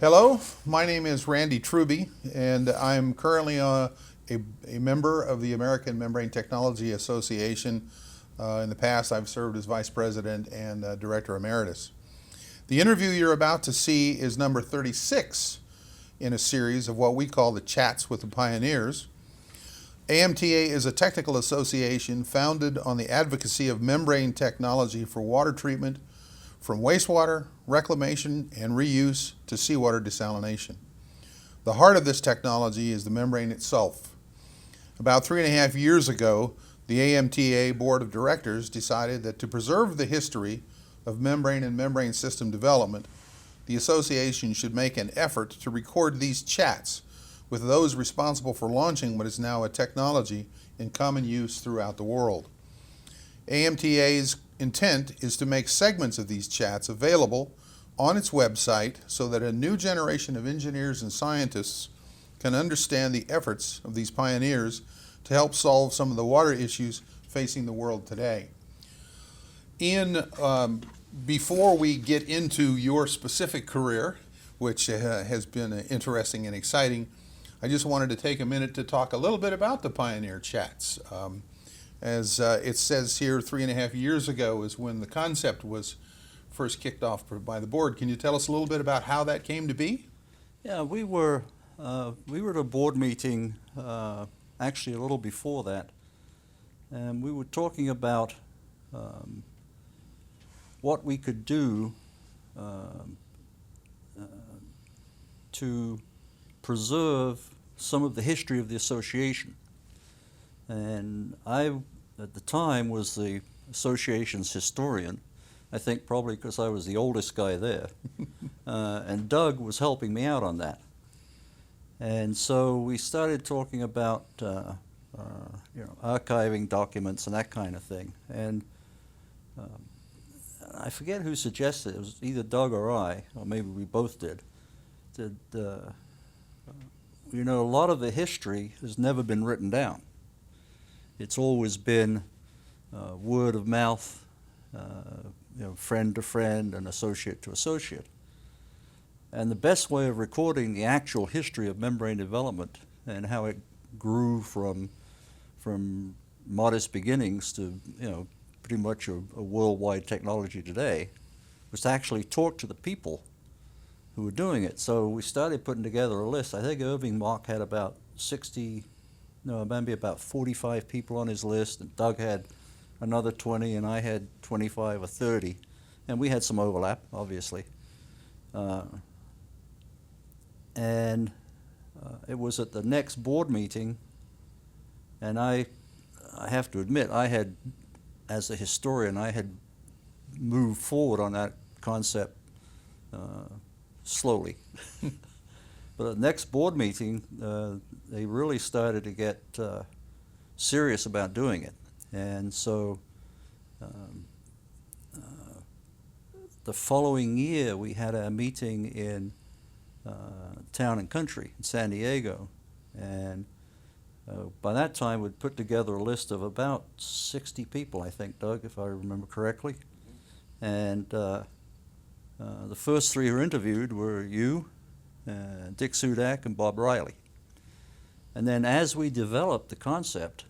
Hello, my name is Randy Truby, and I'm currently a member of the American Membrane Technology Association. In the past, I've served as Vice President and Director Emeritus. The interview you're about to see is number 36 in a series of what we call the Chats with the Pioneers. AMTA is a technical association founded on the advocacy of membrane technology for water treatment, from wastewater, reclamation, and reuse to seawater desalination. The heart of this technology is the membrane itself. About 3.5 years ago, the AMTA Board of Directors decided that to preserve the history of membrane and membrane system development, the association should make an effort to record these chats with those responsible for launching what is now a technology in common use throughout the world. AMTA's intent is to make segments of these chats available on its website so that a new generation of engineers and scientists can understand the efforts of these pioneers to help solve some of the water issues facing the world today. Ian, before we get into your specific career, which has been interesting and exciting, I just wanted to take a minute to talk a little bit about the Pioneer Chats. As it says here, 3.5 years ago is when the concept was first kicked off by the board. Can you tell us a little bit about how that came to be? Yeah, we were at a board meeting actually a little before that, and we were talking about what we could do to preserve some of the history of the association. And I, at the time, was the association's historian, I think probably because I was the oldest guy there. And Doug was helping me out on that. And so we started talking about archiving documents and that kind of thing. And I forget who suggested it. It was either Doug or I, or maybe we both did. A lot of the history has never been written down. It's always been word of mouth, friend to friend and associate to associate. And the best way of recording the actual history of membrane development and how it grew from modest beginnings to pretty much a worldwide technology today was to actually talk to the people who were doing it. So we started putting together a list. I think Irving Mach had about 45 people on his list, and Doug had another 20, and I had 25 or 30, and we had some overlap, obviously. It was at the next board meeting, and I have to admit, as a historian, I had moved forward on that concept slowly. But at the next board meeting, they really started to get serious about doing it. And so the following year, we had a meeting in Town and Country in San Diego. And by that time, we'd put together a list of about 60 people, I think, Doug, if I remember correctly. And the first three who were interviewed were you, Dick Sudak, and Bob Riley. And then as we developed the concept,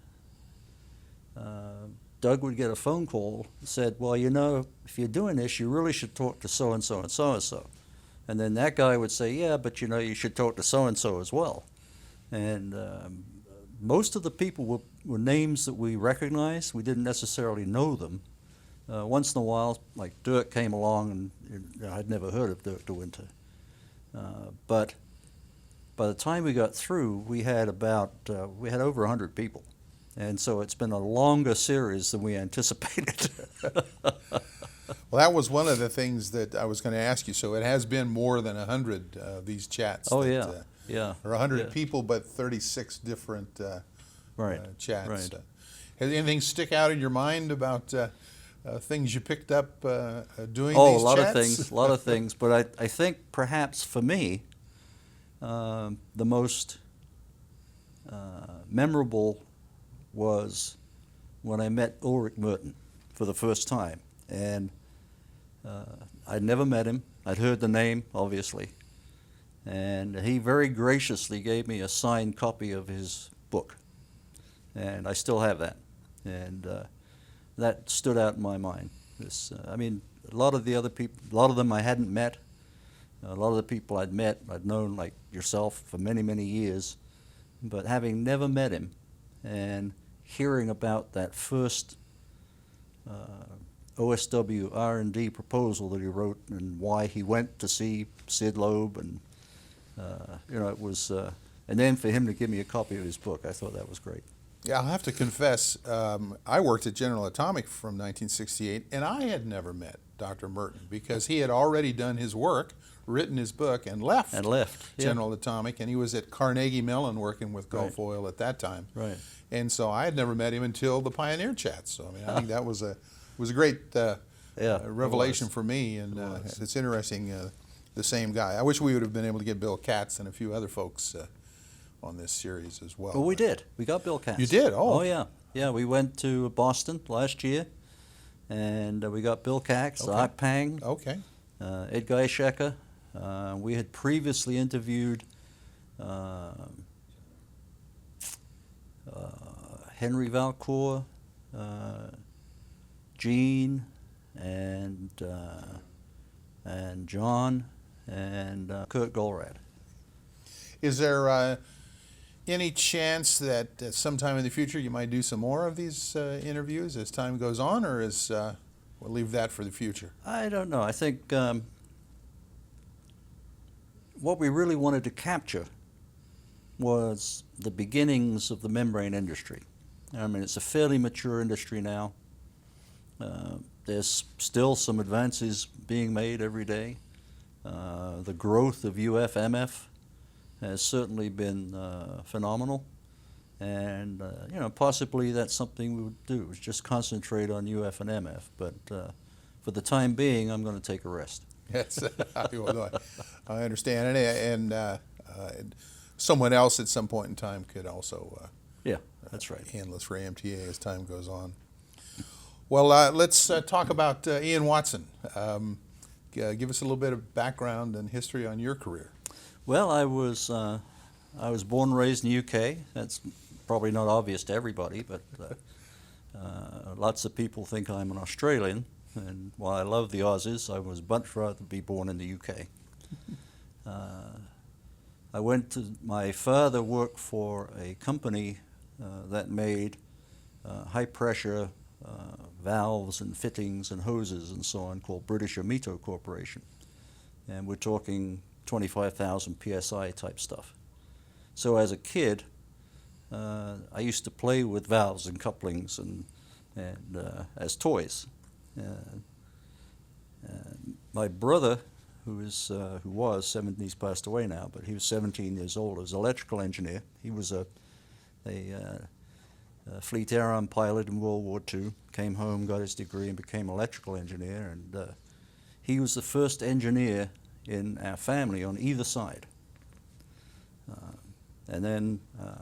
Doug would get a phone call that said, well, if you're doing this, you really should talk to so-and-so and so-and-so. And then that guy would say, yeah, but you should talk to so-and-so as well. And most of the people were names that we recognized. We didn't necessarily know them. Once in a while, like Dirk came along, and I'd never heard of Dirk de Winter. But by the time we got through, we had over 100 people. And so it's been a longer series than we anticipated. Well, that was one of the things that I was going to ask you. So it has been more than 100 these chats. Oh, yeah. Or 100 people, but 36 different chats. Right. Has anything stick out in your mind about things you picked up doing these chats? Oh, a lot of things. But I think perhaps for me, the most memorable was when I met Ulrich Merten for the first time. And I'd never met him. I'd heard the name, obviously. And he very graciously gave me a signed copy of his book, and I still have that. And that stood out in my mind. I mean, a lot of the other people, a lot of them I hadn't met. A lot of the people I'd met, I'd known, like yourself, for many, many years. But having never met him and hearing about that first OSW R&D proposal that he wrote and why he went to see Sid Loeb, and it was, and then for him to give me a copy of his book, I thought that was great. Yeah, I'll have to confess, I worked at General Atomic from 1968, and I had never met Dr. Merton because he had already done his work, written his book, and left. Yeah. General Atomic, and he was at Carnegie Mellon working with Gulf Right. Oil at that time. Right. And so I had never met him until the Pioneer Chats. So I mean, I think that was a great revelation for me, and it's interesting. The same guy. I wish we would have been able to get Bill Katz and a few other folks on this series as well. Well, we did. We got Bill Katz. You did? Oh. Oh, yeah. Yeah, we went to Boston last year, and we got Bill Katz, Okay. Art Pang, Okay. Ed Geishecker. We had previously interviewed Henry Valcourt, Gene, and John, and Kurt Golrad. Is there any chance that sometime in the future you might do some more of these interviews as time goes on, or we'll leave that for the future? I don't know. I think what we really wanted to capture was the beginnings of the membrane industry. I mean, it's a fairly mature industry now. There's still some advances being made every day. The growth of UF-MF has certainly been phenomenal, and possibly that's something we would do, is just concentrate on UF and MF. But for the time being, I'm going to take a rest. Yes, I understand, and someone else at some point in time could also Yeah, that's right. handle this for AMTA as time goes on. Well, let's talk about Ian Watson. Give us a little bit of background and history on your career. Well, I was born and raised in the UK. That's probably not obvious to everybody, but lots of people think I'm an Australian. And while I love the Aussies, I was much rather be born in the UK. My father worked for a company that made high pressure valves and fittings and hoses and so on, called British Amito Corporation. And we're talking 25,000 PSI type stuff. So as a kid, I used to play with valves and couplings and as toys. My brother, who was 17, he's passed away now, but he was 17 years old, was an electrical engineer. He was a Fleet Air Arm pilot in World War II, came home, got his degree, and became an electrical engineer. And he was the first engineer in our family on either side. And then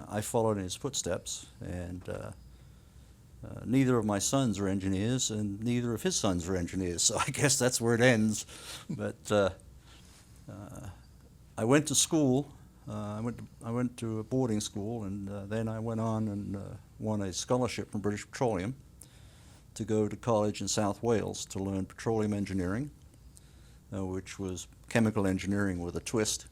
I followed in his footsteps, and neither of my sons are engineers, and neither of his sons are engineers, so I guess that's where it ends. But I went to school. I went to a boarding school, and then I went on and won a scholarship from British Petroleum to go to college in South Wales to learn petroleum engineering, which was chemical engineering with a twist.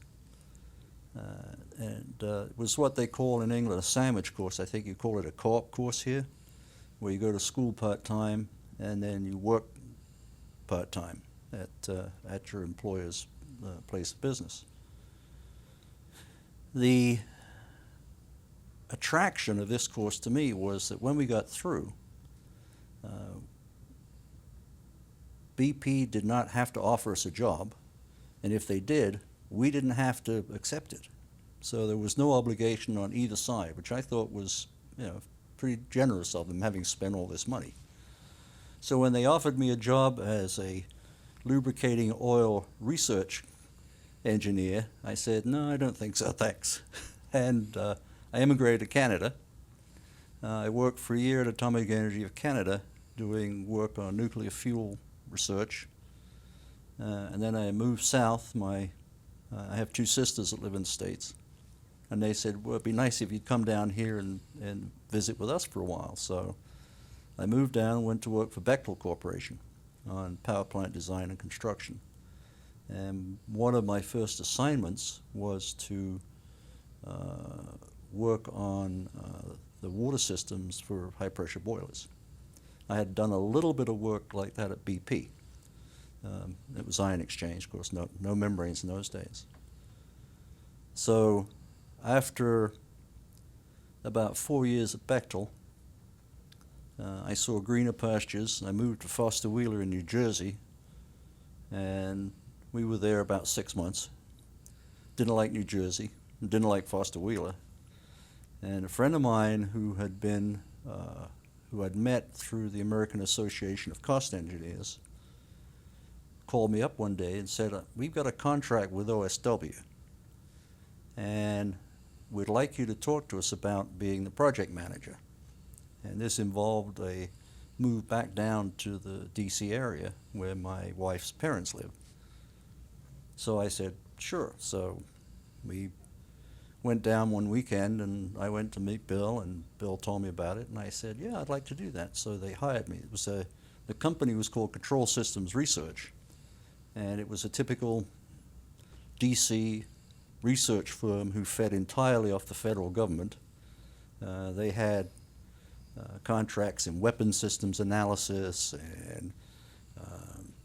And it was what they call in England a sandwich course. I think you call it a co-op course here, where you go to school part-time and then you work part-time at your employer's place of business. The attraction of this course to me was that when we got through, BP did not have to offer us a job, and if they did, we didn't have to accept it. So there was no obligation on either side, which I thought was, pretty generous of them, having spent all this money. So when they offered me a job as a lubricating oil research engineer, I said, no, I don't think so, thanks. And I immigrated to Canada. I worked for a year at Atomic Energy of Canada doing work on nuclear fuel research. And then I moved south. My I have 2 sisters that live in the States. And they said, well, it'd be nice if you'd come down here and visit with us for a while. So I moved down and went to work for Bechtel Corporation on power plant design and construction. And one of my first assignments was to work on the water systems for high-pressure boilers. I had done a little bit of work like that at BP. It was ion exchange, of course, no membranes in those days. So after about 4 years at Bechtel, I saw greener pastures. I moved to Foster Wheeler in New Jersey, and we were there about 6 months. Didn't like New Jersey, didn't like Foster Wheeler. And a friend of mine who I'd met through the American Association of Cost Engineers called me up one day and said, we've got a contract with OSW, and we'd like you to talk to us about being the project manager. And this involved a move back down to the DC area where my wife's parents live. So I said, sure. So we went down one weekend, and I went to meet Bill, and Bill told me about it, and I said, yeah, I'd like to do that. So they hired me. It was the company was called Control Systems Research, and it was a typical DC research firm who fed entirely off the federal government. They had contracts in weapons systems analysis, and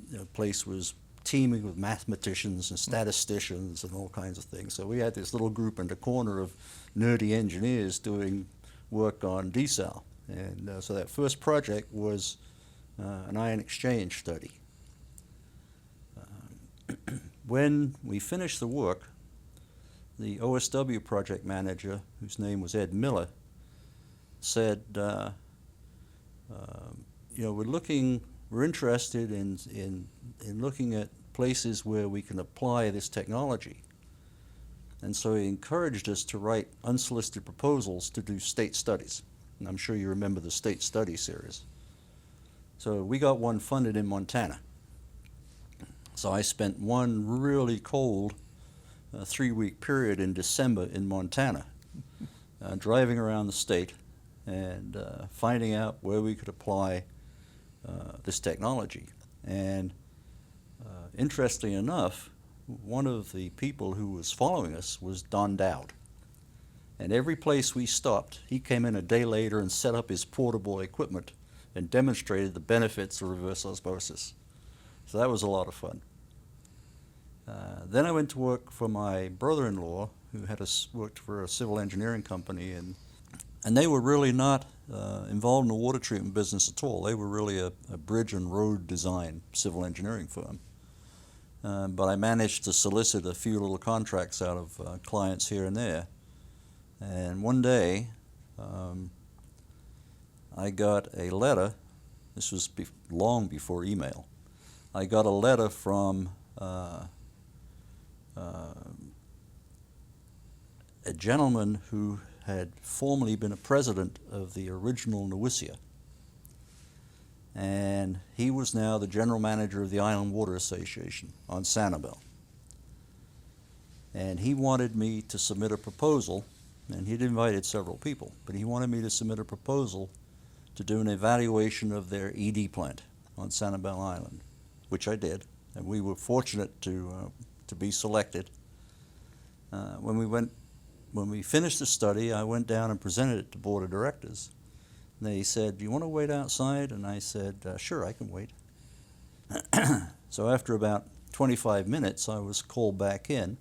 the place was teeming with mathematicians and statisticians and all kinds of things. So we had this little group in the corner of nerdy engineers doing work on desal. And so that first project was an ion exchange study. When we finished the work, the OSW project manager, whose name was Ed Miller, said, we're interested in looking at places where we can apply this technology. And so he encouraged us to write unsolicited proposals to do state studies. And I'm sure you remember the state study series. So we got one funded in Montana. So I spent one really cold 3-week period in December in Montana, driving around the state and finding out where we could apply this technology. And interestingly enough, one of the people who was following us was Don Dowd. And every place we stopped, he came in a day later and set up his portable equipment and demonstrated the benefits of reverse osmosis. So that was a lot of fun. Then I went to work for my brother-in-law, who had worked for a civil engineering company, and they were really not involved in the water treatment business at all. They were really a bridge and road design civil engineering firm. But I managed to solicit a few little contracts out of clients here and there. And one day, I got a letter. This was long before email. I got a letter from a gentleman who had formerly been a president of the original Newissia. And he was now the general manager of the Island Water Association on Sanibel. And he wanted me to submit a proposal, and he'd invited several people, but he wanted me to submit a proposal to do an evaluation of their ED plant on Sanibel Island, which I did, and we were fortunate to be selected. When we finished the study, I went down and presented it to the board of directors. And they said, do you want to wait outside? And I said, sure, I can wait. So after about 25 minutes, I was called back in,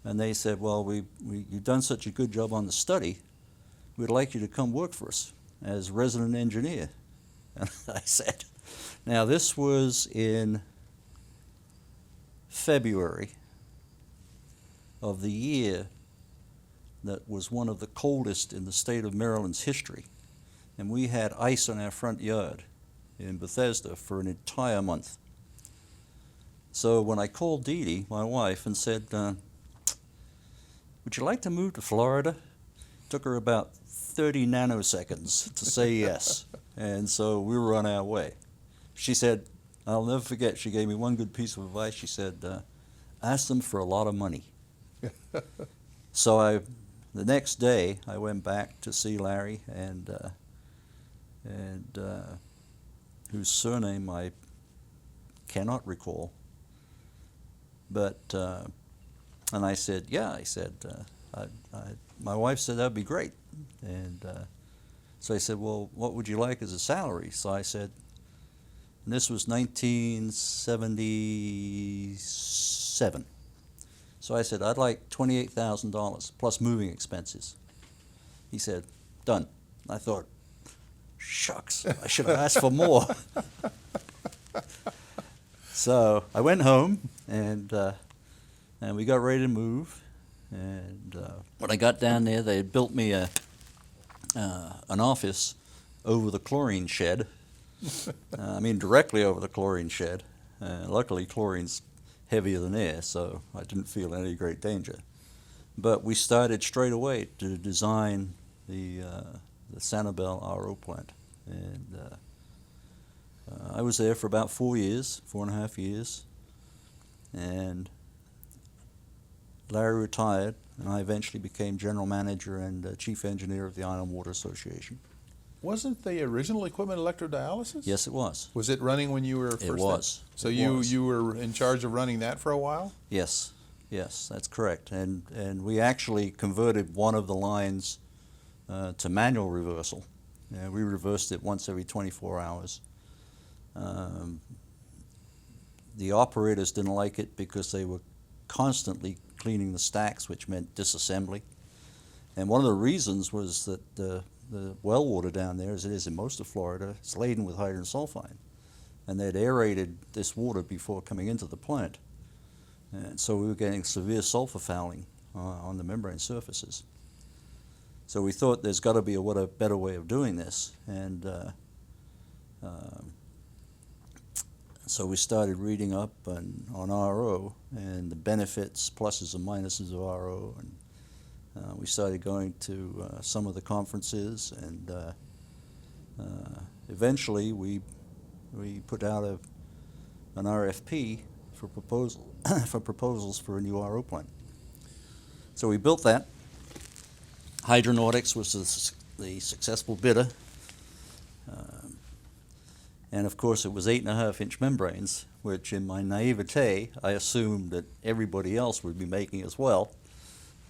and they said, well, you've done such a good job on the study, we'd like you to come work for us as resident engineer. And I said, now this was in February of the year that was one of the coldest in the state of Maryland's history. And we had ice on our front yard in Bethesda for an entire month. So when I called Dee Dee, my wife, and said, would you like to move to Florida? It took her about 30 nanoseconds to say yes. And so we were on our way. She said, I'll never forget, she gave me one good piece of advice. She said, asked them for a lot of money. So the next day, I went back to see Larry, and whose surname I cannot recall. But and I said, yeah, I said, my wife said that'd be great, and so I said, well, what would you like as a salary? So I said, and this was 1977. So I said, I'd like $28,000 plus moving expenses. He said, done. I thought, shucks, I should have asked for more. So I went home, and we got ready to move. And when I got down there, they had built me an office over the chlorine shed. I mean, directly over the chlorine shed. Luckily, chlorine's heavier than air, so I didn't feel any great danger. But we started straight away to design the Sanibel RO plant. And I was there for about 4 years, 4.5 years. And Larry retired, and I eventually became general manager and chief engineer of the Iron and Water Association. Wasn't the original equipment electrodialysis? Yes, it was. Was it running when you were first? It was. So It you was. you were in charge of running that for a while? Yes, that's correct. And we actually converted one of the lines to manual reversal. We reversed it once every 24 hours. The operators didn't like it because they were constantly cleaning the stacks, which meant disassembly. And one of the reasons was that the well water down there, as it is in most of Florida, is laden with hydrogen sulfide. And they'd aerated this water before coming into the plant. And so we were getting severe sulfur fouling on the membrane surfaces. So we thought there's got to be a better way of doing this. And so we started reading up on RO and the benefits, pluses and minuses of RO. And we started going to some of the conferences, and eventually we put out an RFP for proposals for a new RO plant. So we built that. Hydronautics was the successful bidder, and of course it was 8.5-inch membranes, which in my naivete I assumed that everybody else would be making as well.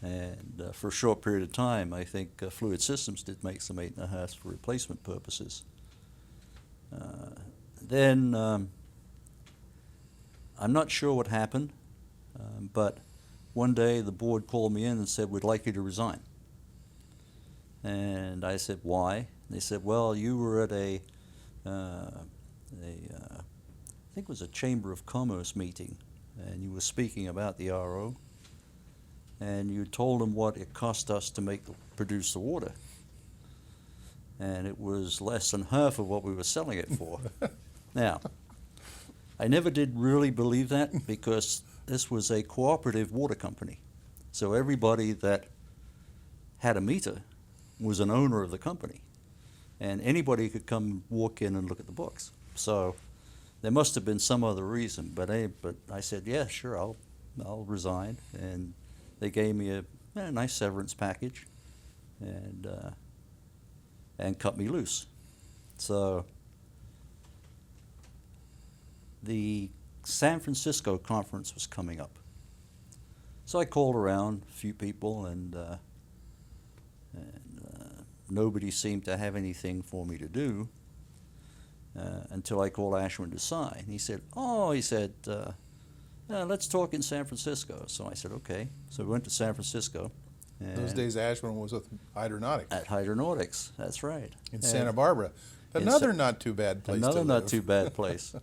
And for a short period of time, I think Fluid Systems did make some 8.5s for replacement purposes. Then I'm not sure what happened, but one day the board called me in and said, we'd like you to resign. And I said, why? They said, well, you were at I think it was a Chamber of Commerce meeting, and you were speaking about the RO. And you told them what it cost us to produce the water. And it was less than half of what we were selling it for. Now, I never did really believe that, because this was a cooperative water company. So everybody that had a meter was an owner of the company. And anybody could come walk in and look at the books. So there must have been some other reason. But I said, yeah, sure, I'll resign. And they gave me a nice severance package, and cut me loose. So the San Francisco conference was coming up. So I called around a few people, and nobody seemed to have anything for me to do until I called Ashwin Desai. And he said, let's talk in San Francisco. So I said, okay. So we went to San Francisco. Those days Ashwin was with Hydronautics. At Hydronautics, that's right. In Santa Barbara. Another not too bad place to live. Another not too bad place.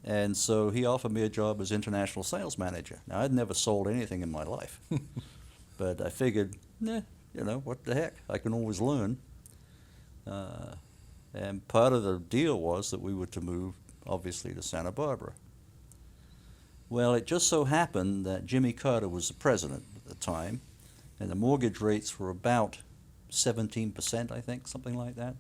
And so he offered me a job as international sales manager. Now, I'd never sold anything in my life. But I figured, what the heck? I can always learn. And part of the deal was that we were to move, obviously, to Santa Barbara. Well, it just so happened that Jimmy Carter was the president at the time, and the mortgage rates were about 17%, I think, something like that.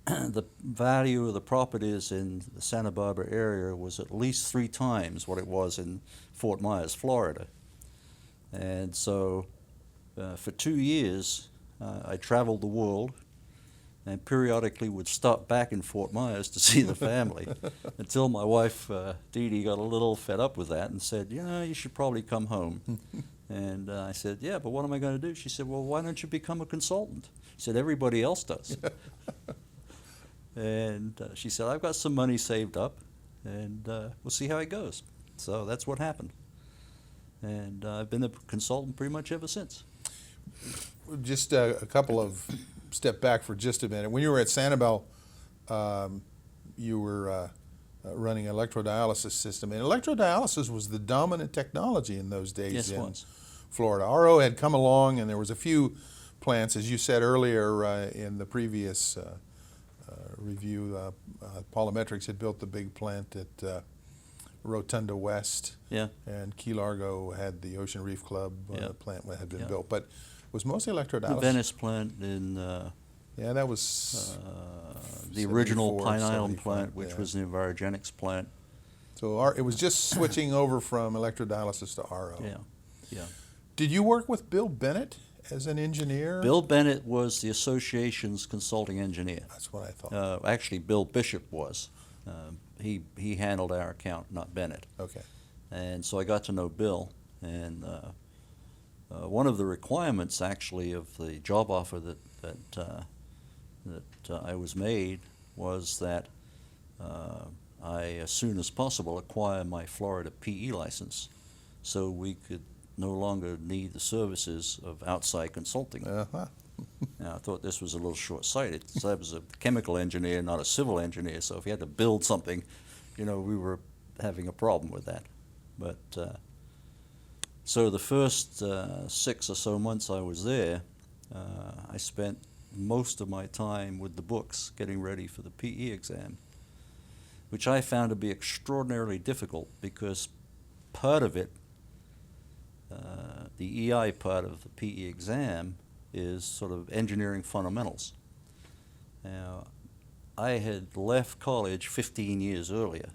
the value of the properties in the Santa Barbara area was at least 3 times what it was in Fort Myers, Florida. And so for 2 years, I traveled the world and periodically would stop back in Fort Myers to see the family until my wife, Dee Dee, got a little fed up with that and said, you know, you should probably come home. And I said, yeah, but what am I going to do? She said, well, why don't you become a consultant? She said, everybody else does. And she said, I've got some money saved up, and we'll see how it goes. So that's what happened. And I've been a consultant pretty much ever since. Just a couple of step back for just a minute. When you were at Sanibel, you were running an electrodialysis system, and electrodialysis was the dominant technology in those days. Yes, it in was. Florida. RO had come along, and there was a few plants, as you said earlier in the previous review. Polymetrics had built the big plant at Rotunda West, Yeah. and Key Largo had the Ocean Reef Club Yeah. plant that had been Yeah. built, but it was mostly The electrodialysis. Venice plant in Yeah, that was the original 74, Pine Island 75, plant, which yeah. was an Envirogenics plant. So it was just switching over from electrodialysis to RO. Yeah, yeah. Did you work with Bill Bennett as an engineer? Bill Bennett was the association's consulting engineer. That's what I thought. Actually, Bill Bishop was. He handled our account, not Bennett. Okay. And so I got to know Bill, and one of the requirements, actually, of the job offer that I was made was that I, as soon as possible, acquire my Florida PE license, so we could no longer need the services of outside consulting. Uh-huh. Now, I thought this was a little short-sighted, because I was a chemical engineer, not a civil engineer, so if you had to build something, you know, we were having a problem with that. But so the first 6 or so months I was there, I spent most of my time with the books getting ready for the PE exam, which I found to be extraordinarily difficult because part of it, the EI part of the PE exam, is sort of engineering fundamentals. Now, I had left college 15 years earlier,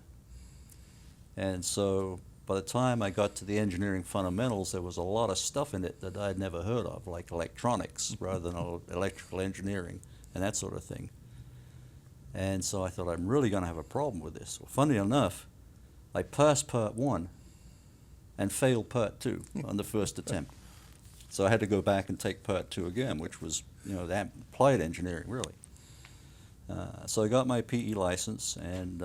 and so by the time I got to the engineering fundamentals, there was a lot of stuff in it that I'd never heard of, like electronics rather than electrical engineering and that sort of thing. And so I thought, I'm really going to have a problem with this. Well, funny enough, I passed part 1 and failed part 2 on the first attempt. So I had to go back and take part 2 again, which was, you know, that applied engineering, really. So I got my PE license, and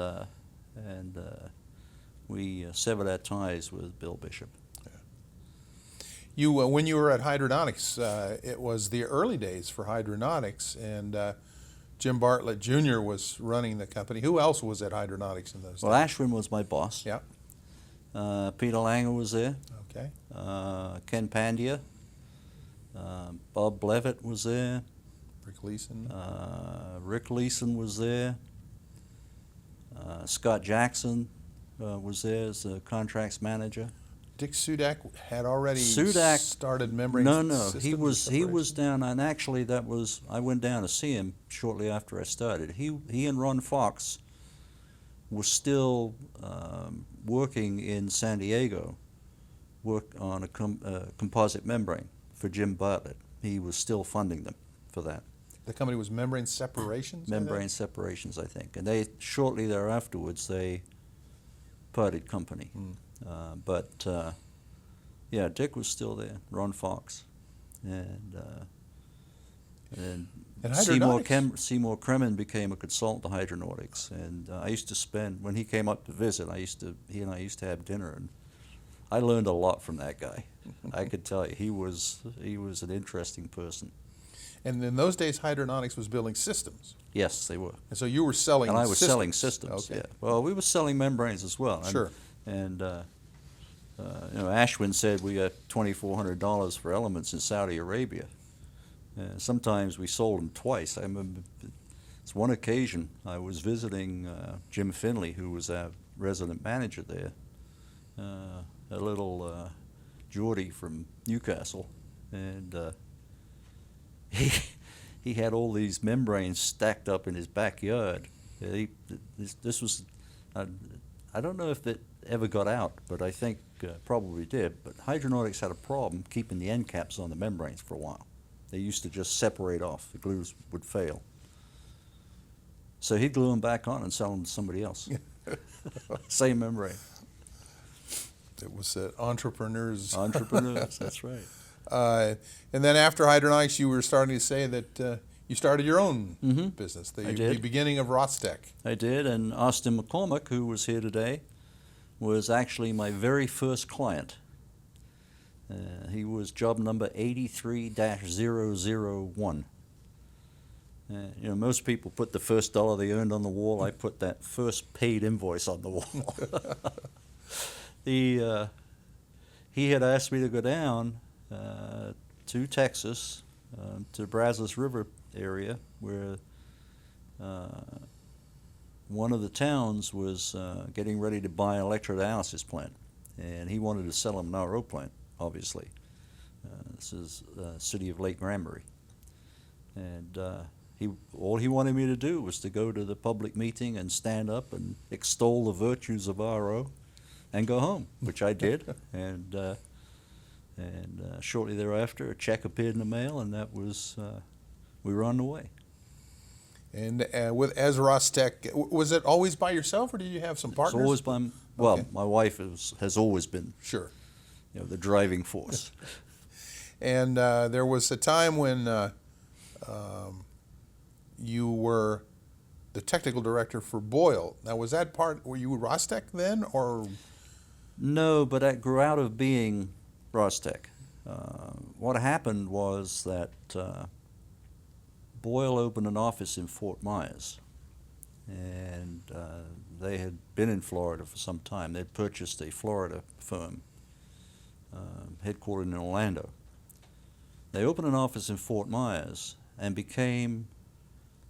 we severed our ties with Bill Bishop. You, when you were at Hydronautics, it was the early days for Hydronautics, and Jim Bartlett Jr. was running the company. Who else was at Hydronautics in those Well, days? Ashwin was my boss. Yeah. Peter Langer was there. Okay. Ken Pandya. Bob Levitt was there. Rick Leeson. Rick Leeson was there. Scott Jackson was there as the contracts manager. Dick Sudak had already Sudak started membrane No, systems he was separation? down, and actually I went down to see him shortly after I started. He and Ron Fox were still working in San Diego, work on a composite membrane for Jim Bartlett. He was still funding them for that. The company was Membrane Separations? I think? Membrane Separations, I think. And they shortly thereafterwards they parted company. But yeah, Dick was still there, Ron Fox, and And Seymour Hydronautics? Seymour Kremen became a consultant to Hydronautics, and I used to spend, when he came up to visit, he and I used to have dinner, and I learned a lot from that guy. I could tell you, he was an interesting person. And in those days, Hydronautics was building systems. Yes, they were. And so you were selling And I was systems. selling systems. Okay. Yeah. Well, we were selling membranes as well. Sure. And you know, Ashwin said we got $2,400 for elements in Saudi Arabia. Sometimes we sold them twice. I remember, it's one occasion I was visiting Jim Finley, who was our resident manager there, a little Geordie from Newcastle, and he had all these membranes stacked up in his backyard. This was, I don't know if it ever got out, but I think probably did. But Hydronautics had a problem keeping the end caps on the membranes for a while. They used to just separate off. The glues would fail. So he'd glue them back on and sell them to somebody else. Same membrane. It was entrepreneurs. Entrepreneurs, that's right. And then after Hydronautics, you were starting to say that you started your own Mm-hmm. business, I the did. beginning of Rostec. I did, and Austin McCormick, who was here today, was actually my very first client. He was job number 83-001. Most people put the first dollar they earned on the wall. I put that first paid invoice on the wall. He had asked me to go down to Texas, to Brazos River area, where one of the towns was getting ready to buy an electrodialysis plant, and he wanted to sell him an RO plant, obviously. This is the city of Lake Granbury. And all he wanted me to do was to go to the public meeting and stand up and extol the virtues of RO and go home, which I did. And shortly thereafter, a check appeared in the mail, and that was, we were on the way. And as Rostec, was it always by yourself, or did you have some partners? It's always by, well, Okay. my wife has always been, Sure. the driving force. And there was a time when you were the technical director for Boyle. Now, was that were you Rostec then, or? No, but that grew out of being Rostec. What happened was that Boyle opened an office in Fort Myers, and they had been in Florida for some time. They'd purchased a Florida firm headquartered in Orlando. They opened an office in Fort Myers and became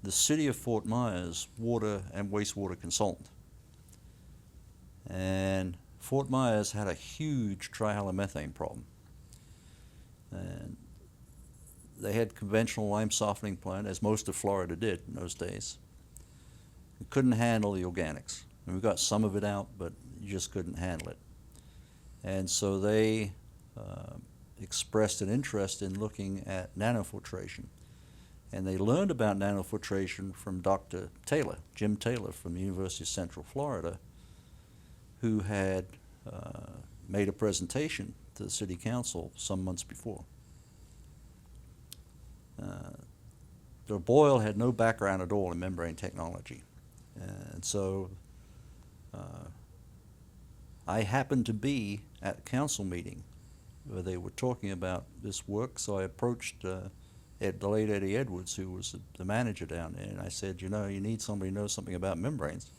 the city of Fort Myers water and wastewater consultant. And Fort Myers had a huge trihalomethane problem. And they had conventional lime softening plant, as most of Florida did in those days. It couldn't handle the organics. And we got some of it out, but you just couldn't handle it. And so they expressed an interest in looking at nanofiltration. And they learned about nanofiltration from Dr. Taylor, Jim Taylor from the University of Central Florida, who had made a presentation to the city council some months before. Boyle had no background at all in membrane technology. And so I happened to be at a council meeting where they were talking about this work, so I approached the late Eddie Edwards, who was the manager down there, and I said, you need somebody who knows something about membranes,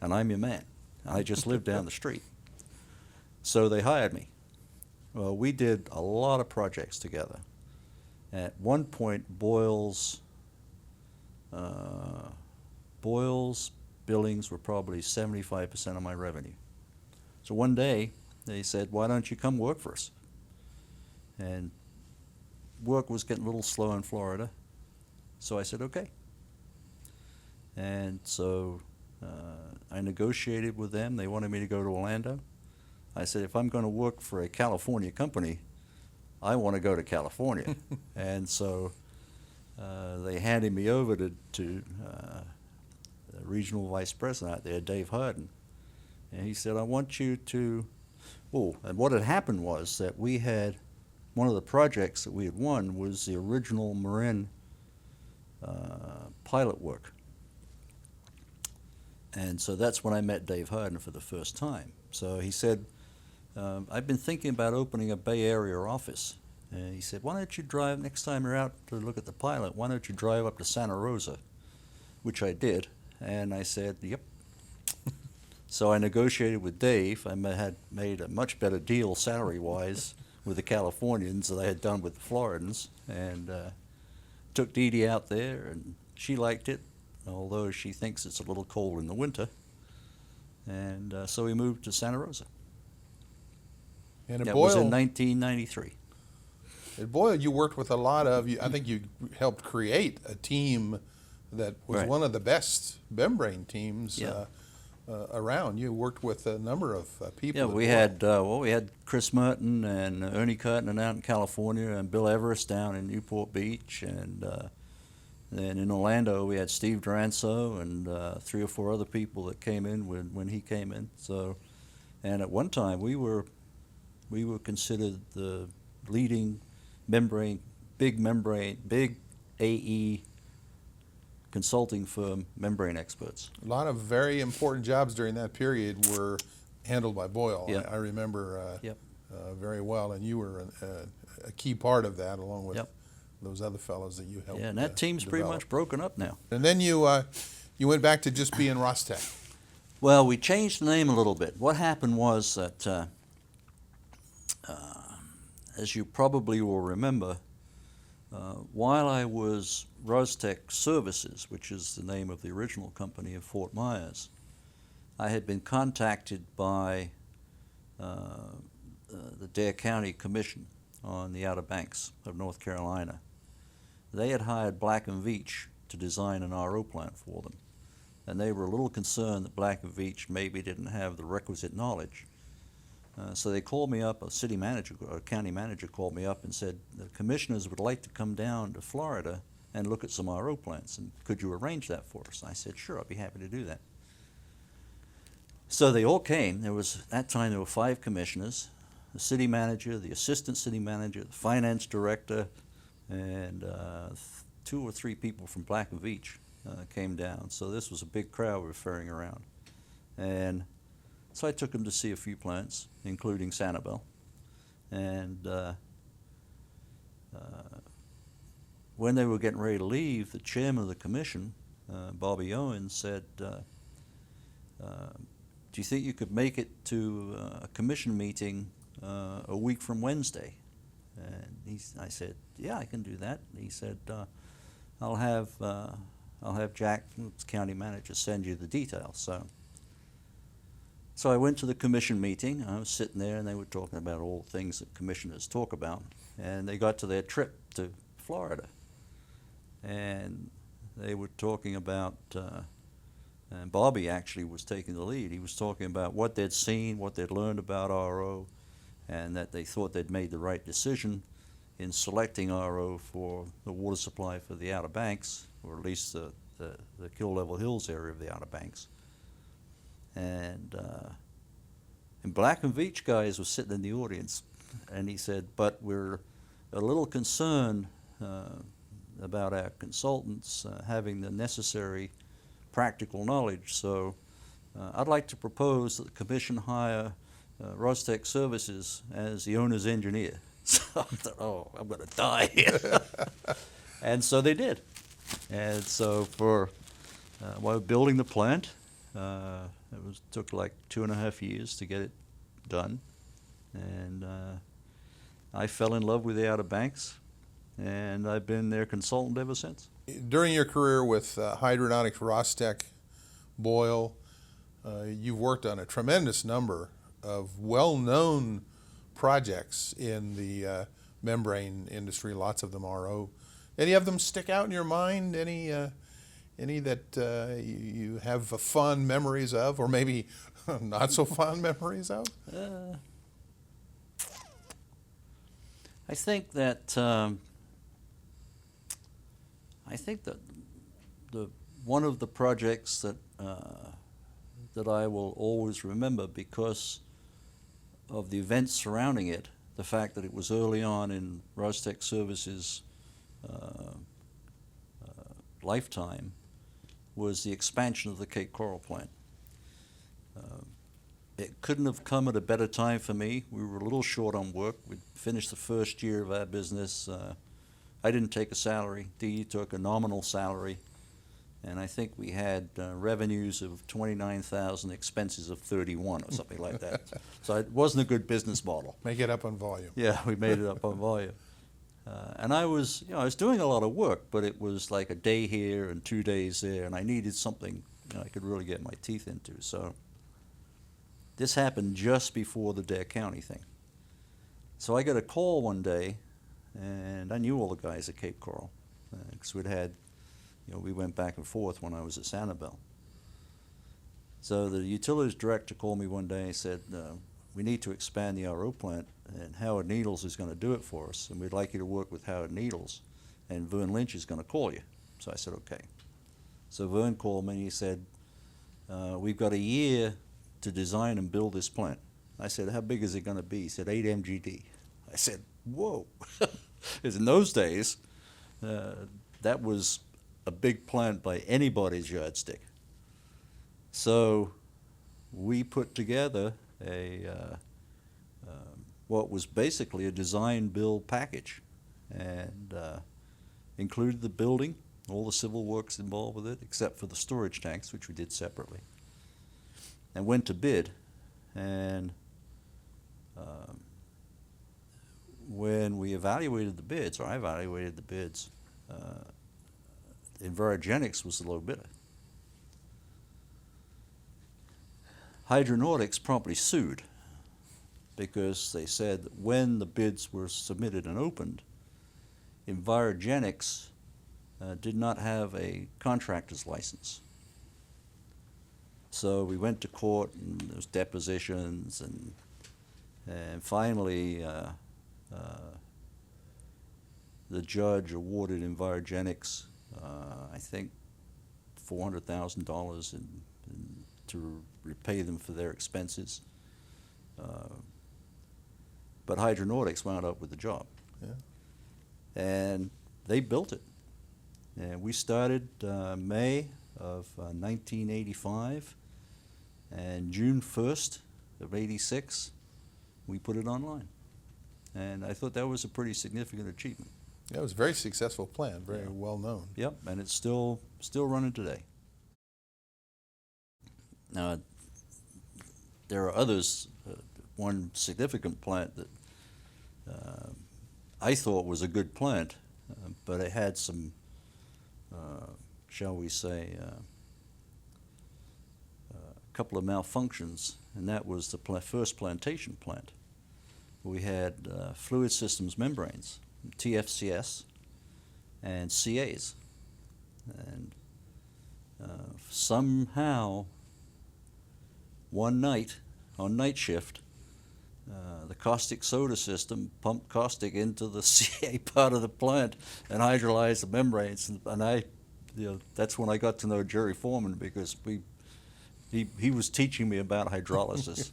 and I'm your man. I just lived down the street. So they hired me. Well, we did a lot of projects together. At one point, Boyle's billings were probably 75% of my revenue. So one day, they said, why don't you come work for us? And work was getting a little slow in Florida, so I said, okay. And so I negotiated with them. They wanted me to go to Orlando. I said, if I'm going to work for a California company, I want to go to California. And so they handed me over to the regional vice president out there, Dave Harden. And he said, I want you to, and what had happened was that we had, one of the projects that we had won was the original Marin pilot work. And so that's when I met Dave Harden for the first time. So he said, I've been thinking about opening a Bay Area office. And he said, why don't you drive, next time you're out to look at the pilot, why don't you drive up to Santa Rosa? Which I did. And I said, yep. So I negotiated with Dave. I had made a much better deal salary-wise with the Californians than I had done with the Floridans. And took Dee Dee out there, and she liked it, although she thinks it's a little cold in the winter. And so we moved to Santa Rosa. And That was in 1993. At Boyle, you worked with a lot of, I think you helped create a team that was Right. one of the best membrane teams Yeah. around. You worked with a number of people. Yeah, at we Boyle. had we had Chris Merton and Ernie Cutton out in California, and Bill Everest down in Newport Beach, and then in Orlando we had Steve Duranzo and 3 or 4 other people that came in when he came in. So, and at one time we were considered the leading big AE consulting firm membrane experts. A lot of very important jobs during that period were handled by Boyle. Yep. I remember Yep. very well, and you were a key part of that, along with Yep. those other fellows that you helped. Yeah, and that team's pretty develop. much broken up now. And then you went back to just being Rostec. Well, we changed the name a little bit. What happened was that, as you probably will remember, while I was Rostec Services, which is the name of the original company of Fort Myers, I had been contacted by the Dare County Commission on the Outer Banks of North Carolina. They had hired Black & Veatch to design an RO plant for them, and they were a little concerned that Black & Veatch maybe didn't have the requisite knowledge. So they called me up, a city manager, or a county manager called me up and said, the commissioners would like to come down to Florida and look at some RO plants, and could you arrange that for us? I said, sure, I'd be happy to do that. So they all came. At that time there were 5 commissioners, the city manager, the assistant city manager, the finance director, and 2 or 3 people from Black & Veatch came down. So this was a big crowd referring around. And so I took them to see a few plants, including Sanibel. And when they were getting ready to leave, the chairman of the commission, Bobby Owens, said, do you think you could make it to a commission meeting a week from Wednesday? And I said, yeah, I can do that. He said, I'll have Jack, county manager, send you the details. So I went to the commission meeting. I was sitting there, and they were talking about all the things that commissioners talk about. And they got to their trip to Florida, and they were talking about, and Bobby actually was taking the lead. He was talking about what they'd seen, what they'd learned about RO, and that they thought they'd made the right decision in selecting RO for the water supply for the Outer Banks, or at least the Kill Level Hills area of the Outer Banks. And Black & Veatch guys was sitting in the audience, and he said, but we're a little concerned about our consultants having the necessary practical knowledge. So I'd like to propose that the commission hire Rostec Services as the owner's engineer. So I thought, oh, I'm going to die here. And so they did. And so while building the plant, took like 2.5 years to get it done. And I fell in love with the Outer Banks, and I've been their consultant ever since. During your career with Hydronautics, Rostec, Boyle, you've worked on a tremendous number of well-known projects in the membrane industry. Lots of them RO. Any of them stick out in your mind? Any that you have fond memories of, or maybe not so fond memories of? I think that one of the projects that I will always remember because of the events surrounding it, the fact that it was early on in Rostec Services' lifetime, was the expansion of the Cape Coral plant. It couldn't have come at a better time for me. We were a little short on work. We'd finished the first year of our business. I didn't take a salary. Dee took a nominal salary. And I think we had revenues of $29,000, expenses of $31,000 or something like that. So it wasn't a good business model. Make it up on volume. Yeah, we made it up on volume. And I was doing a lot of work, but it was like a day here and 2 days there, and I needed something I could really get my teeth into. So this happened just before the Dare County thing. So I got a call one day, and I knew all the guys at Cape Coral because we went back and forth when I was at Sanibel. So the utilities director called me one day and said, we need to expand the RO plant, and Howard Needles is going to do it for us, and we'd like you to work with Howard Needles, and Vern Lynch is going to call you. So I said, okay. So Vern called me and he said, we've got a year to design and build this plant. I said, how big is it going to be? He said, 8 MGD. I said, whoa. Because in those days, that was a big plant by anybody's yardstick. So we put together what was basically a design-build package, and included the building, all the civil works involved with it, except for the storage tanks, which we did separately, and went to bid. And when we evaluated the bids, or I evaluated the bids, Envirogenics was the low bidder. Hydronautics promptly sued because they said that when the bids were submitted and opened, Envirogenics did not have a contractor's license. So we went to court, and there was depositions, and finally the judge awarded Envirogenics, I think, $400,000 to repay them for their expenses. But Hydronautics wound up with the job. Yeah. And they built it. And we started May of 1985, and June 1st of 86, we put it online. And I thought that was a pretty significant achievement. Yeah, it was a very successful plan, very well known. Yep, and it's still running today. Now, there are others. One significant plant that I thought was a good plant, but it had some, shall we say, a couple of malfunctions, and that was the first plantation plant. We had fluid systems membranes, TFCS, and CAs. And somehow, one night, on night shift, the caustic soda system pumped caustic into the CA part of the plant and hydrolyzed the membranes. And that's when I got to know Jerry Foreman, because he was teaching me about hydrolysis.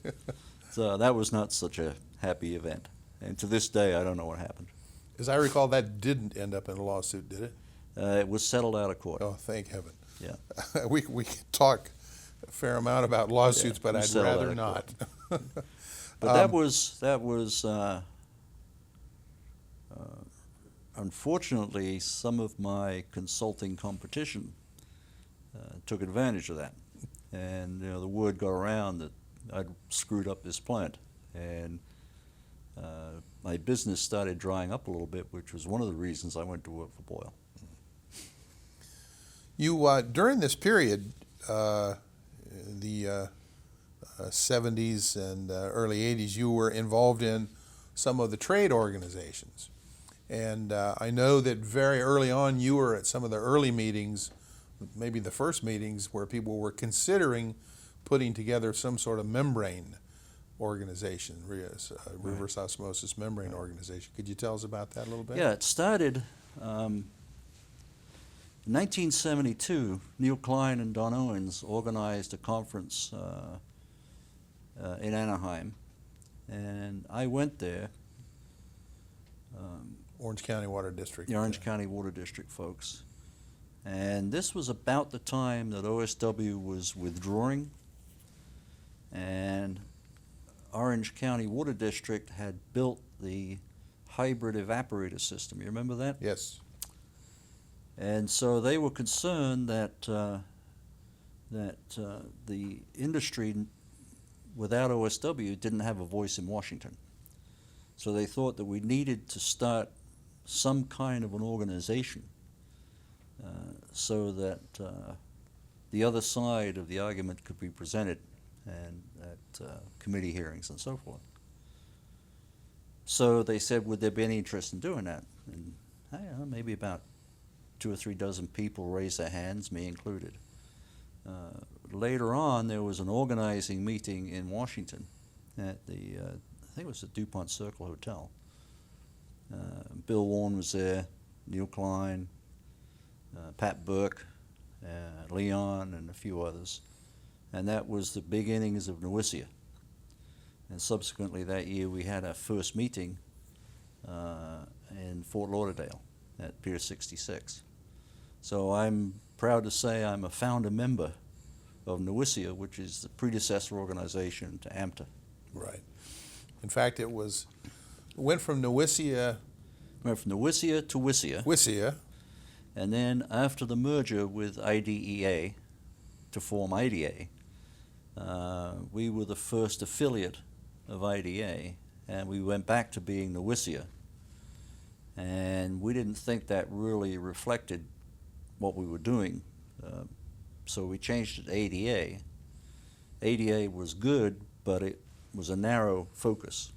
So that was not such a happy event. And to this day, I don't know what happened. As I recall, that didn't end up in a lawsuit, did it? It was settled out of court. Oh, thank heaven. Yeah. we could talk a fair amount about lawsuits, Yeah, but we I'd settled rather out not. of But that was unfortunately, some of my consulting competition took advantage of that, and the word got around that I'd screwed up this plant, and my business started drying up a little bit, which was one of the reasons I went to work for Boyle. You during this period, the 70s and early 80s, you were involved in some of the trade organizations. And I know that very early on you were at some of the early meetings, maybe the first meetings, where people were considering putting together some sort of membrane organization, reverse osmosis membrane organization. Could you tell us about that a little bit? Yeah, it started in 1972. Neil Klein and Don Owens organized a conference in Anaheim, and I went there. Orange County Water District. The Orange County Water District folks. And this was about the time that OSW was withdrawing, and Orange County Water District had built the hybrid evaporator system. You remember that? Yes. And so they were concerned that the industry without OSW didn't have a voice in Washington. So they thought that we needed to start some kind of an organization so that the other side of the argument could be presented and at committee hearings and so forth. So they said, would there be any interest in doing that? And I don't know, maybe about 2 or 3 dozen people raised their hands, me included. Later on, there was an organizing meeting in Washington at the, I think it was the DuPont Circle Hotel. Bill Warren was there, Neil Klein, Pat Burke, Leon, and a few others. And that was the beginnings of Nowissia. And subsequently that year, we had our first meeting in Fort Lauderdale at Pier 66. So I'm proud to say I'm a founder member of Nowissia, which is the predecessor organization to AMTA. Right. In fact, it went from Nowissia, Went from Nowissia to Wissia. Wissia, And then after the merger with IDEA to form IDA, we were the first affiliate of IDA, and we went back to being Nowissia. And we didn't think that really reflected what we were doing, so we changed it to ADA. ADA was good, but it was a narrow focus,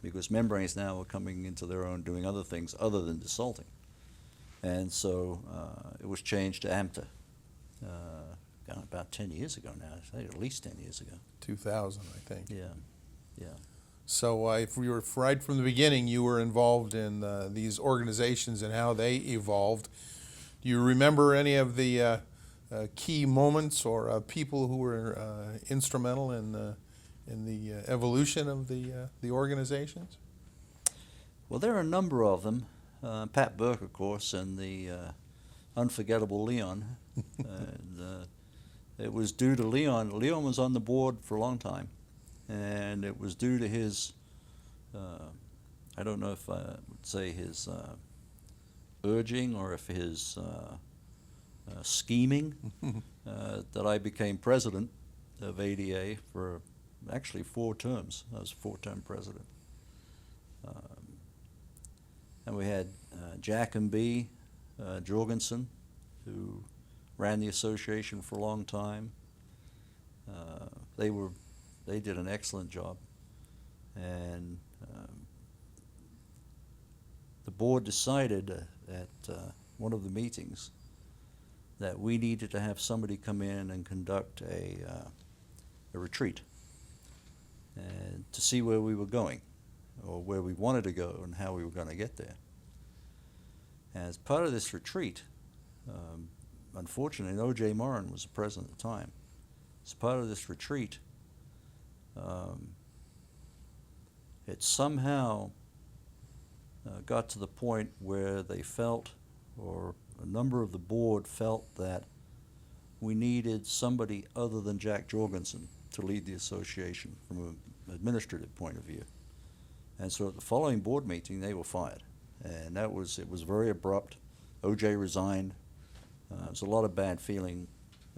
because membranes now are coming into their own doing other things other than desalting. And so it was changed to AMTA about 10 years ago now, I think at least 10 years ago. 2000, I think. Yeah, yeah. So if we were right from the beginning, you were involved in these organizations and how they evolved. Do you remember any of the key moments or people who were instrumental in the evolution of the organizations? Well, there are a number of them. Pat Burke, of course, and the unforgettable Leon. And it was due to Leon. Leon was on the board for a long time, and it was due to his, I don't know if I would say his urging or if his scheming, that I became president of ADA for actually 4 terms. I was a 4-term president. And we had Jack and B. Jorgensen, who ran the association for a long time. They did an excellent job, and the board decided at one of the meetings that we needed to have somebody come in and conduct a retreat, and to see where we were going, or where we wanted to go and how we were going to get there. As part of this retreat, unfortunately, O.J. Moran was the president at the time. As part of this retreat, it somehow got to the point where they felt, or a number of the board felt, that we needed somebody other than Jack Jorgensen to lead the association from an administrative point of view. And so at the following board meeting, they were fired. And it was very abrupt. O.J. resigned. There was a lot of bad feeling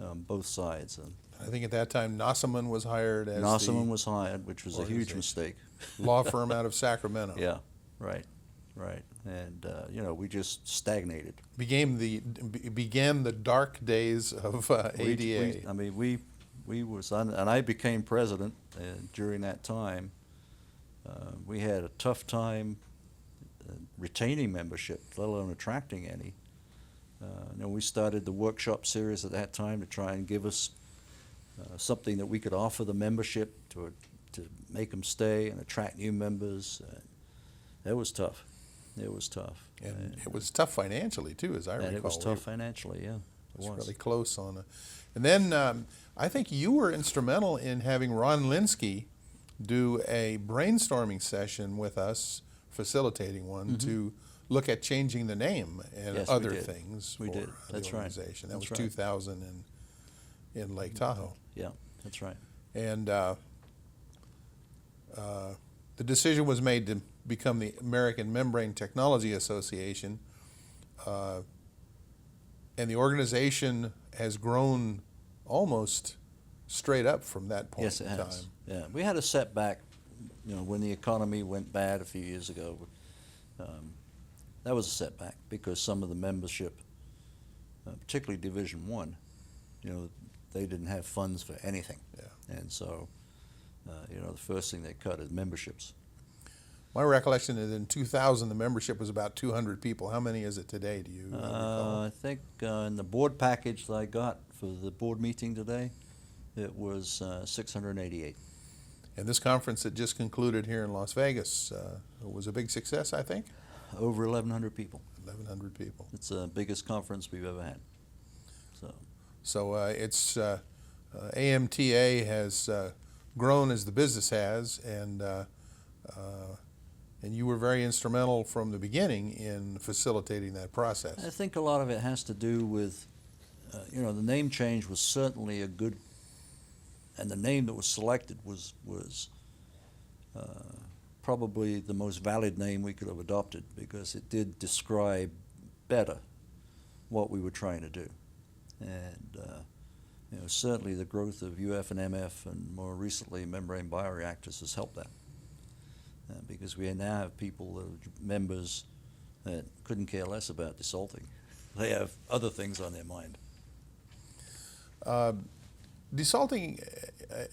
on both sides. And I think at that time, Nossaman was hired as Nossaman was hired, which was a huge mistake. law firm out of Sacramento. Yeah, right. And, we just stagnated. Began the dark days of ADA. And I became president, and during that time, we had a tough time retaining membership, let alone attracting any. We started the workshop series at that time to try and give us something that we could offer the membership to make them stay and attract new members. It was tough. It was tough. And it was tough financially, too, as I recall. And it was tough financially, yeah. It was really close on it. And then I think you were instrumental in having Ron Linsky do a brainstorming session with us, facilitating one, to look at changing the name and Yes, other we did. things We for did. That's the right. organization. That That's was right. 2000 in Lake Tahoe. Yeah, that's right. And the decision was made to become the American Membrane Technology Association, and the organization has grown almost straight up from that point Yes, it in has. time. Yeah, we had a setback, when the economy went bad a few years ago. That was a setback because some of the membership, particularly Division I, they didn't have funds for anything. Yeah. And so, the first thing they cut is memberships. My recollection is in 2000 the membership was about 200 people. How many is it today? Do you recall? I think in the board package that I got for the board meeting today, it was 688. And this conference that just concluded here in Las Vegas was a big success, I think. Over 1,100 people. 1,100 people. It's the biggest conference we've ever had. So it's AMTA has grown as the business has, and you were very instrumental from the beginning in facilitating that process. I think a lot of it has to do with, the name change was certainly a good, and the name that was selected was probably the most valid name we could have adopted, because it did describe better what we were trying to do. And certainly the growth of UF and MF, and more recently membrane bioreactors, has helped that. Because we now have people that are members that couldn't care less about desalting. They have other things on their mind. Desalting,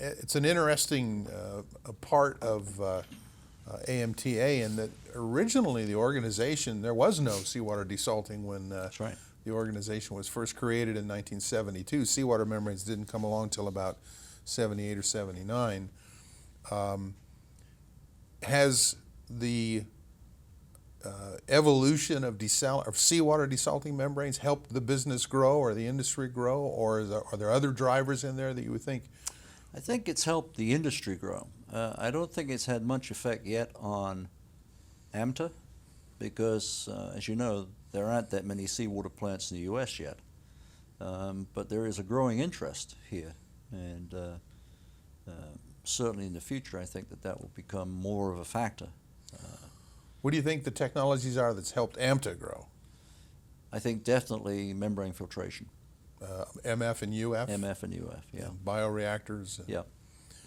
it's an interesting part of AMTA, in that originally the organization, there was no seawater desalting when That's right. the organization was first created in 1972. Seawater membranes didn't come along till about 78 or 79. Has the evolution of seawater desalting membranes helped the business grow or the industry grow, or are there other drivers in there that you would think? I think it's helped the industry grow. I don't think it's had much effect yet on AMTA, because, as you know, there aren't that many seawater plants in the U.S. yet. But there is a growing interest here, and certainly in the future, I think that will become more of a factor. What do you think the technologies are that's helped AMTA grow? I think definitely membrane filtration. MF and UF? MF and UF, yeah. Bioreactors? And Yep.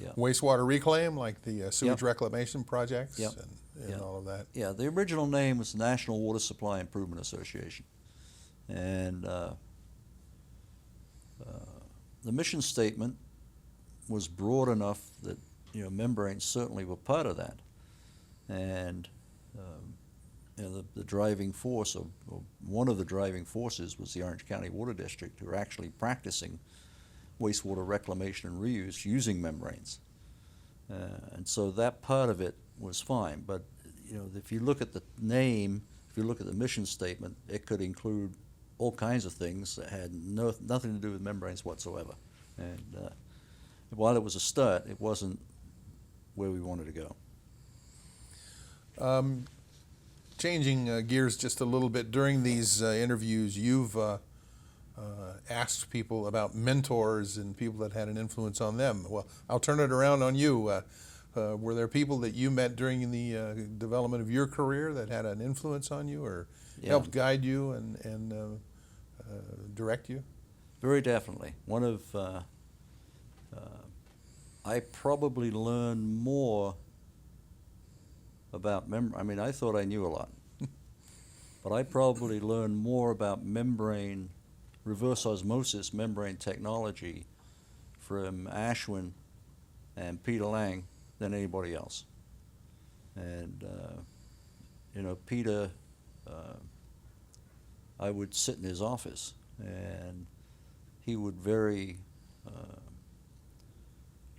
Yep. Wastewater reclaim, like the sewage Yep. reclamation projects? Yep. And Yep. all of that? Yeah, the original name was the National Water Supply Improvement Association. And the mission statement was broad enough that, membranes certainly were part of that. And the driving force, or one of the driving forces, was the Orange County Water District, who are actually practicing wastewater reclamation and reuse using membranes. And so that part of it was fine. But if you look at the name, if you look at the mission statement, it could include all kinds of things that had nothing to do with membranes whatsoever. And while it was a start, it wasn't where we wanted to go. Changing gears just a little bit, during these interviews, you've asked people about mentors and people that had an influence on them. Well, I'll turn it around on you. Were there people that you met during the development of your career that had an influence on you, or helped guide you and direct you? Very definitely. One of I probably learned more about I thought I knew a lot, but I probably learned more about reverse osmosis membrane technology from Ashwin and Peter Lang than anybody else. And Peter, I would sit in his office, and he would very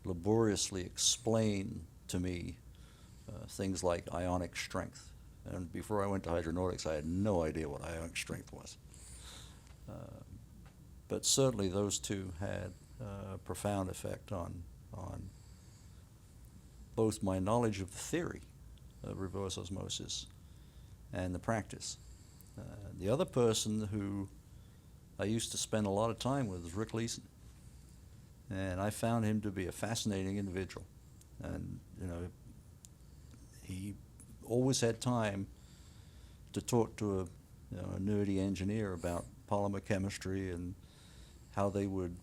laboriously explain to me things like ionic strength. And before I went to hydronautics, I had no idea what ionic strength was. But certainly those two had a profound effect on both my knowledge of the theory of reverse osmosis and the practice. The other person who I used to spend a lot of time with was Rick Leeson. And I found him to be a fascinating individual. And, he always had time to talk to a nerdy engineer about polymer chemistry and how they would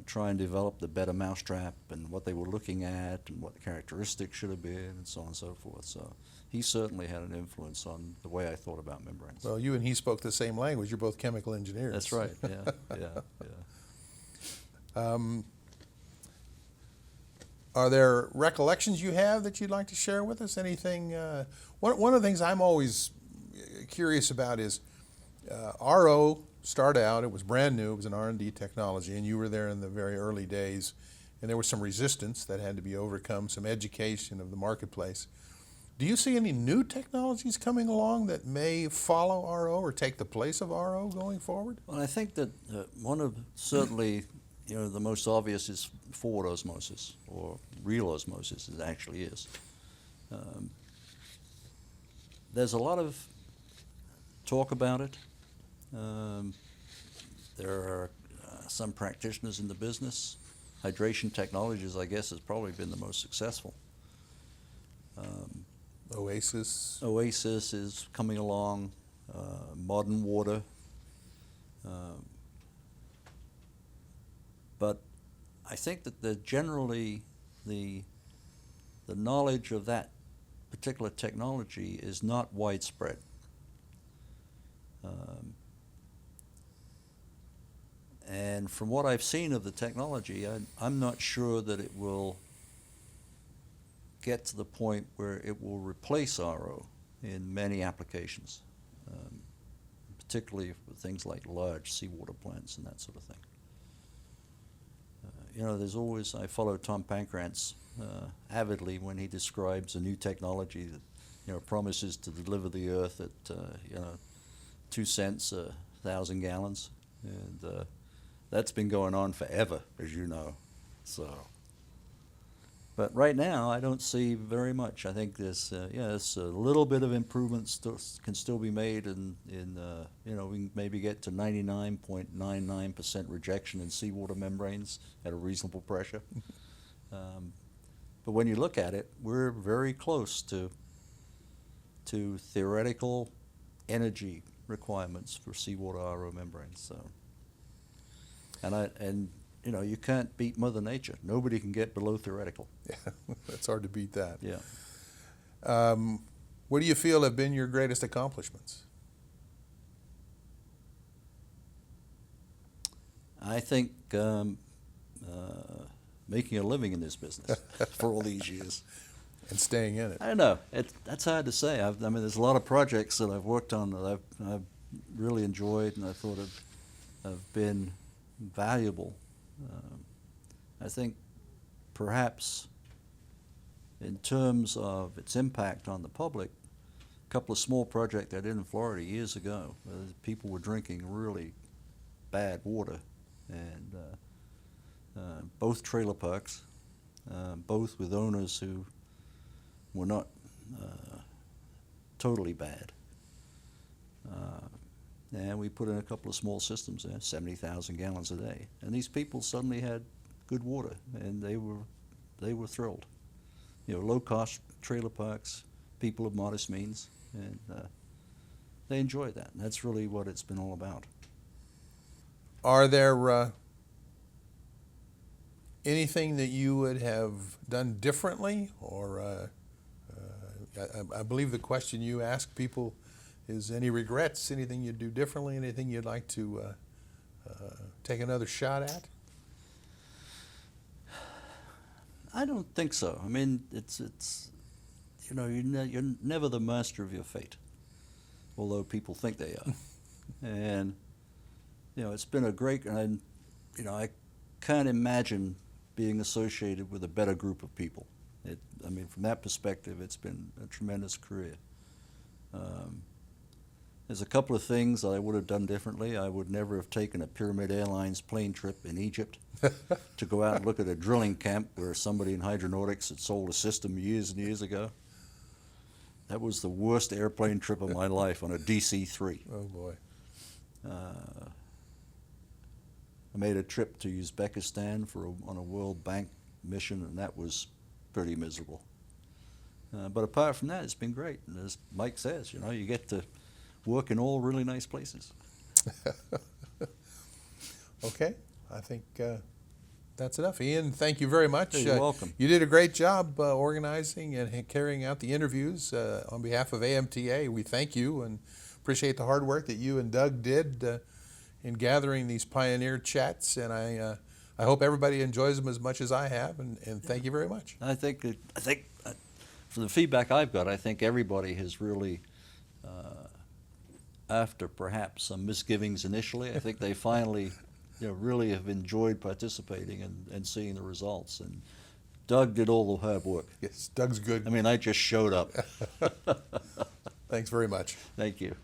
try and develop the better mousetrap and what they were looking at and what the characteristics should have been and so on and so forth. So he certainly had an influence on the way I thought about membranes. Well, you and he spoke the same language. You're both chemical engineers. That's right, yeah. Are there recollections you have that you'd like to share with us? Anything? One of the things I'm always curious about is RO started out. It was brand new. It was an R&D technology, and you were there in the very early days. And there was some resistance that had to be overcome, some education of the marketplace. Do you see any new technologies coming along that may follow RO or take the place of RO going forward? Well, I think that one of certainly, the most obvious is forward osmosis, or real osmosis it actually is. There's a lot of talk about it. There are some practitioners in the business. Hydration Technologies, I guess, has probably been the most successful. Oasis. Oasis is coming along, Modern Water. But I think that generally the knowledge of that particular technology is not widespread. And from what I've seen of the technology, I'm not sure that it will get to the point where it will replace RO in many applications, particularly for things like large seawater plants and that sort of thing. There's always, I follow Tom Pankrantz avidly when he describes a new technology that, promises to deliver the earth at, 2 cents a 1,000 gallons. And that's been going on forever, as you know. But right now, I don't see very much. I think there's a little bit of improvement can still be made, and we can maybe get to 99.99% rejection in seawater membranes at a reasonable pressure. But when you look at it, we're very close to theoretical energy requirements for seawater RO membranes. So, you can't beat Mother Nature. Nobody can get below theoretical. Yeah, it's hard to beat that. Yeah. What do you feel have been your greatest accomplishments? I think making a living in this business for all these years. And staying in it. I know. That's hard to say. There's a lot of projects that I've worked on that I've really enjoyed and I thought have been valuable. I think perhaps in terms of its impact on the public, a couple of small projects I did in Florida years ago, people were drinking really bad water, and both trailer parks, both with owners who were not totally bad. And we put in a couple of small systems there, 70,000 gallons a day. And these people suddenly had good water, and they were thrilled. Low-cost trailer parks, people of modest means, and they enjoyed that. And that's really what it's been all about. Are there anything that you would have done differently? Or I believe the question you ask people is any regrets, anything you'd do differently, anything you'd like to take another shot at? I don't think so. It's you're never the master of your fate, although people think they are. And it's been a great, and I can't imagine being associated with a better group of people. From that perspective, it's been a tremendous career. There's a couple of things I would have done differently. I would never have taken a Pyramid Airlines plane trip in Egypt to go out and look at a drilling camp where somebody in hydronautics had sold a system years and years ago. That was the worst airplane trip of my life on a DC-3. Oh, boy. I made a trip to Uzbekistan on a World Bank mission, and that was pretty miserable. But apart from that, it's been great. And as Mike says, you get to work in all really nice places. Okay, I think that's enough. Ian, thank you very much. You're welcome. You did a great job organizing and carrying out the interviews on behalf of AMTA. We thank you and appreciate the hard work that you and Doug did in gathering these pioneer chats. And I I hope everybody enjoys them as much as I have, and thank you very much. I think from the feedback I've got, I think everybody has really, after perhaps some misgivings initially, I think they finally, really have enjoyed participating and seeing the results. And Doug did all the hard work. Yes, Doug's good. I mean, I just showed up. Thanks very much. Thank you.